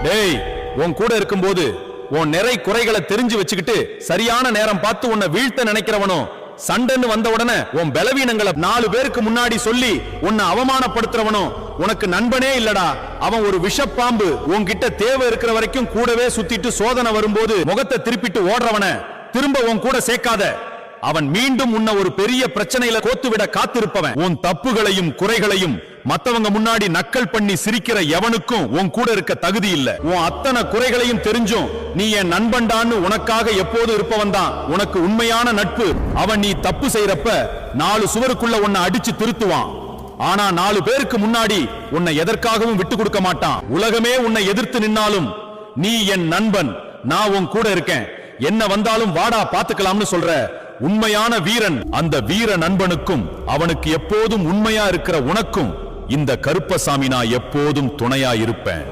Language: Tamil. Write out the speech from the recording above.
டேய், உன் கூட இருக்கும்போது உன் நிறை குறைகளை தெரிஞ்சு வச்சுக்கிட்டு சரியான நேரம் பார்த்து உன்னை வீழ்த்த நினைக்கிறவனும், சண்டைன்னு வந்த உடனே உன் பலவீனங்களை 4 பேருக்கு முன்னாடி சொல்லி உன்னை அவமானப்படுத்துறவனும் உனக்கு நண்பனே இல்லடா. அவன் ஒரு விஷப்பாம்பு. உன்கிட்ட தேவை இருக்கிற வரைக்கும் கூடவே சுத்திட்டு சோதனை வரும்போது முகத்தை திருப்பிட்டு ஓடுறவன திரும்ப உன் கூட சேர்க்காத. அவன் மீண்டும் உன்னை ஒரு பெரிய பிரச்சனையில கோத்துவிட காத்திருப்பவன். உன் தப்புகளையும் குறைகளையும் மத்தவங்க முன்னாடி நக்கல் பண்ணி சிரிக்கிற எவனுக்கும் உன் கூட இருக்க தகுதி இல்ல. உன் அத்தனை குறைகளையும் தெரிஞ்சும் நீ என் நண்பன்டான்னு உனக்காக எப்போது இருப்பவன் தான் உனக்கு உண்மையான நட்பு. அவன் நீ தப்பு செய்யறப்ப 4 சுவருக்குள்ள உன்னை அடிச்சு திருத்துவான். ஆனா 4 பேருக்கு முன்னாடி உன்னை எதற்காகவும் விட்டு கொடுக்க மாட்டான். உலகமே உன்னை எதிர்த்து நின்னாலும் நீ என் நண்பன், நான் உன் கூட இருக்கேன், என்ன வந்தாலும் வாடா பாத்துக்கலாம்னு சொல்ற உண்மையான வீரன். அந்த வீர நண்பனுக்கும் அவனுக்கு எப்போதும் உண்மையா இருக்கிற உனக்கும் இந்த கருப்பசாமி நான் எப்போதும் துணையா இருப்பேன்.